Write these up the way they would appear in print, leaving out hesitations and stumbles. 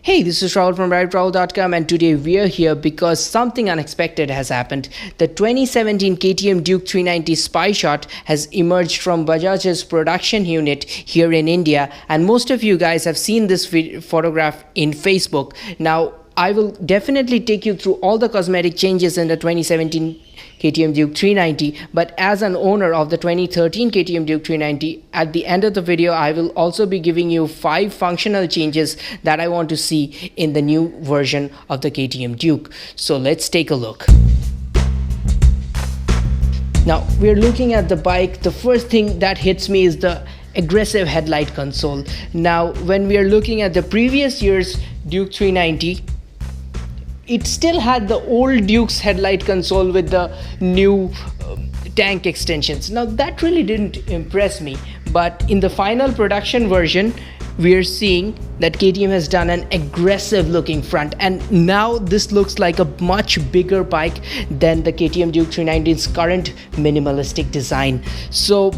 Hey, this is Rahul from RWR.com, and today we are here because something unexpected has happened. The 2017 KTM Duke 390 spyshot has emerged from Bajaj's production unit here in India, and most of you guys have seen this photograph in Facebook. Now, I will definitely take you through all the cosmetic changes in the 2017 KTM Duke 390, but as an owner of the 2013 KTM Duke 390, at the end of the video I will also be giving you 5 functional changes that I want to see in the new version of the KTM Duke. So let's take a look. Now we're looking at the bike. The first thing that hits me is the aggressive headlight console. Now when we are looking at the previous year's Duke 390, it still had the old Duke's headlight console with the new tank extensions. Now that really didn't impress me, but in the final production version we are seeing that KTM has done an aggressive looking front, and now this looks like a much bigger bike than the KTM Duke 390's current minimalistic design. So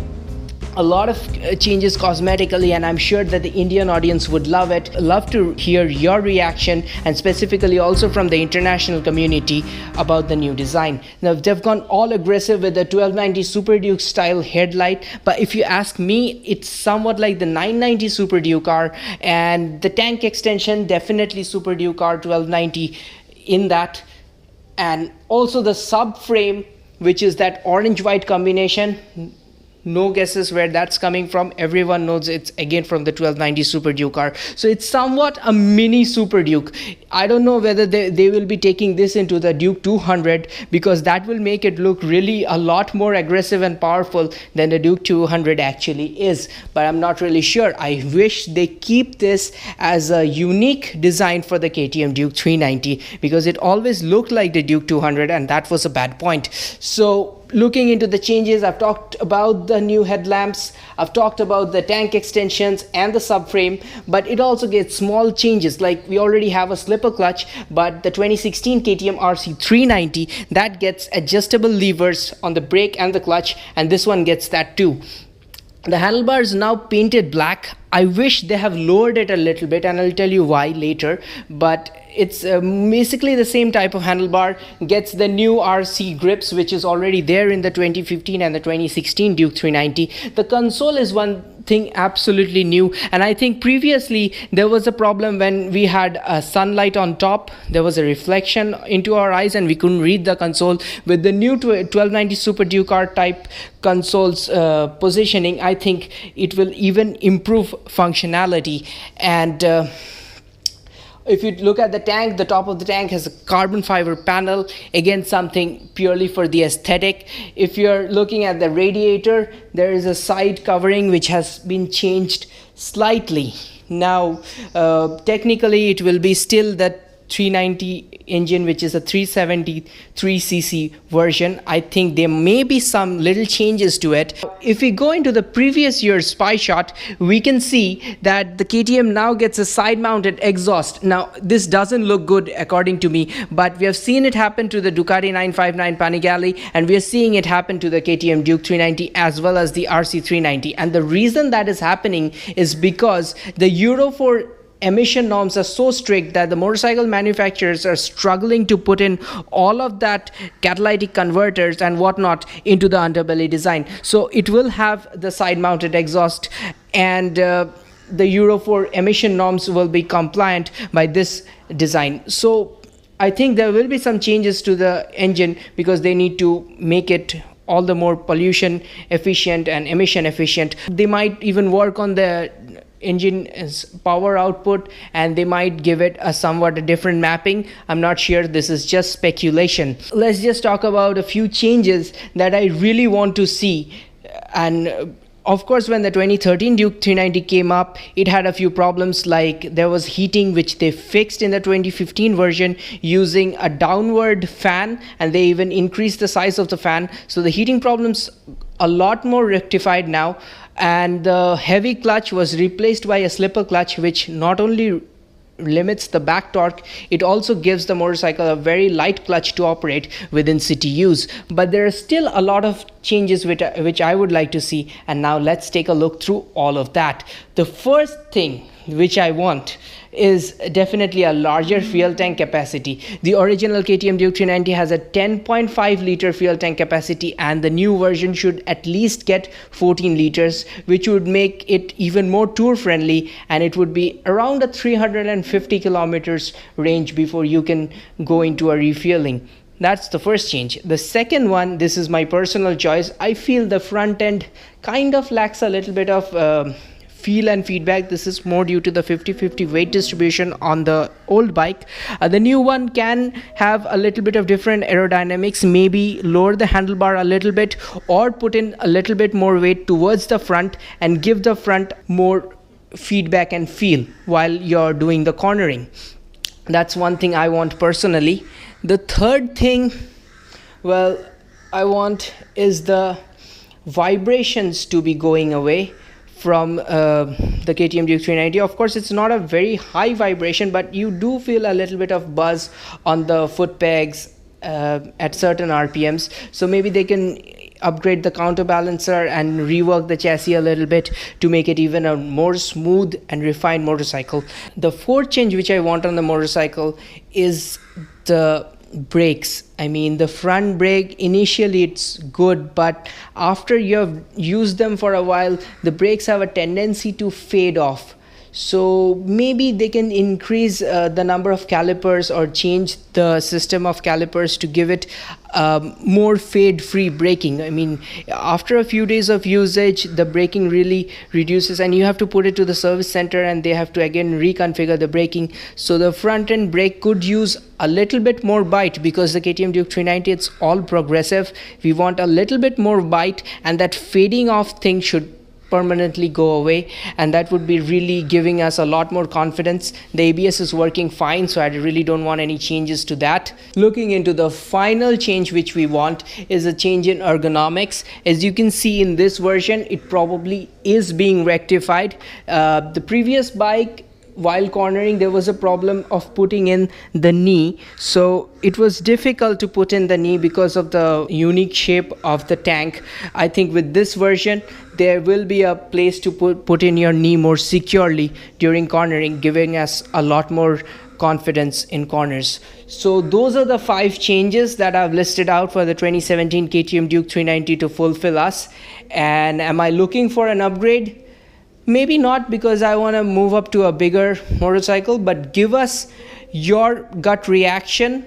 a lot of changes cosmetically, and I'm sure that the Indian audience would love it. Love to hear your reaction, and specifically also from the international community, about the new design. Now they've gone all aggressive with the 1290 Super Duke style headlight, but if you ask me, it's somewhat like the 990 Super Duke R, and the tank extension definitely Super Duke R 1290 in that, and also the subframe, which is that orange white combination. No guesses where that's coming from. Everyone knows it's again from the 1290 Super Duke R. So it's somewhat a mini Super Duke. I don't know whether they will be taking this into the Duke 200, because that will make it look really a lot more aggressive and powerful than the Duke 200 actually is. But I'm not really sure. I wish they keep this as a unique design for the KTM Duke 390, because it always looked like the Duke 200, and that was a bad point. So looking into the changes, I've talked about the new headlamps, I've talked about the tank extensions and the subframe, but it also gets small changes. Like we already have a slipper clutch, but the 2016 KTM RC 390, that gets adjustable levers on the brake and the clutch, and this one gets that too. The handlebar is now painted black. I wish they have lowered it a little bit, and I'll tell you why later, but it's basically the same type of handlebar. Gets the new RC grips, which is already there in the 2015 and the 2016 Duke 390. The console is one thing absolutely new, and I think previously there was a problem when we had sunlight on top. There was a reflection into our eyes and we couldn't read the console. With the new 1290 Super Duke R type console's positioning, I think it will even improve functionality. And if you look at the tank, the top of the tank has a carbon fiber panel, again something purely for the aesthetic. If you're looking at the radiator, there is a side covering which has been changed slightly. Now technically it will be still that 390 engine, which is a 373cc version. I think there may be some little changes to it. If we go into the previous year's spyshot, we can see that the KTM now gets a side mounted exhaust. Now this doesn't look good according to me, but we have seen it happen to the Ducati 959 Panigale, and we are seeing it happen to the KTM Duke 390 as well as the RC 390. And the reason that is happening is because the Euro 4 emission norms are so strict that the motorcycle manufacturers are struggling to put in all of that catalytic converters and whatnot into the underbelly design. So it will have the side mounted exhaust, and the Euro 4 emission norms will be compliant by this design. So I think there will be some changes to the engine, because they need to make it all the more pollution efficient and emission efficient. They might even work on the engine's power output, and they might give it a somewhat different mapping. I'm not sure. This is just speculation. Let's just talk about a few changes that I really want to see. And of course, when the 2013 Duke 390 came up, it had a few problems, like there was heating, which they fixed in the 2015 version using a downward fan, and they even increased the size of the fan. So the heating problems a lot more rectified now, and the heavy clutch was replaced by a slipper clutch, which not only limits the back torque, it also gives the motorcycle a very light clutch to operate within city use. But there are still a lot of changes which I would like to see, and now let's take a look through all of that. The first thing which I want is definitely a larger fuel tank capacity. The original KTM Duke 390 has a 10.5 liter fuel tank capacity, and the new version should at least get 14 liters, which would make it even more tour friendly, and it would be around a 350 kilometers range before you can go into a refueling. That's the first change. The second one, this is my personal choice. I feel the front end kind of lacks a little bit of feel and feedback. This is more due to the 50-50 weight distribution on the old bike. The new one can have a little bit of different aerodynamics, maybe lower the handlebar a little bit or put in a little bit more weight towards the front and give the front more feedback and feel while you're doing the cornering. That's one thing I want personally. The third thing, well, I want is the vibrations to be going away from the KTM Duke 390. Of course, it's not a very high vibration, but you do feel a little bit of buzz on the foot pegs at certain RPMs. So maybe they can upgrade the counterbalancer and rework the chassis a little bit to make it even a more smooth and refined motorcycle. The fourth change which I want on the motorcycle is the brakes. I mean, the front brake, initially it's good, but after you have used them for a while, the brakes have a tendency to fade off. So maybe they can increase the number of calipers or change the system of calipers to give it more fade-free braking. I mean, after a few days of usage, the braking really reduces, and you have to put it to the service center and they have to again reconfigure the braking. So the front end brake could use a little bit more bite, because the KTM Duke 390, it's all progressive. We want a little bit more bite, and that fading off thing should permanently go away, and that would be really giving us a lot more confidence. The ABS is working fine, so I really don't want any changes to that. Looking into the final change which we want is a change in ergonomics. As you can see in this version, it probably is being rectified. The previous bike, while cornering, there was a problem of putting in the knee, so it was difficult to put in the knee because of the unique shape of the tank. I think with this version there will be a place to put in your knee more securely during cornering, giving us a lot more confidence in corners. So those are the 5 changes that I've listed out for the 2017 KTM Duke 390 to fulfill us. And am I looking for an upgrade? Maybe not, because I want to move up to a bigger motorcycle, but give us your gut reaction.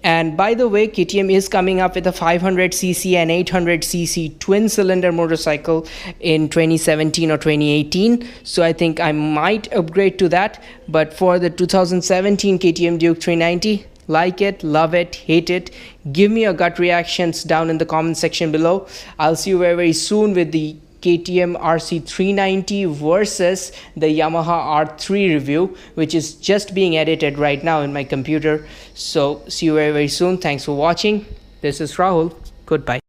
And by the way, KTM is coming up with a 500cc and 800cc twin cylinder motorcycle in 2017 or 2018. So I think I might upgrade to that. But for the 2017 KTM Duke 390, like it, love it, hate it, give me your gut reactions down in the comment section below. I'll see you very, very soon with the KTM RC390 versus the Yamaha R3 review, which is just being edited right now in my computer. So see you very, very soon. Thanks for watching. This is Rahul. Goodbye.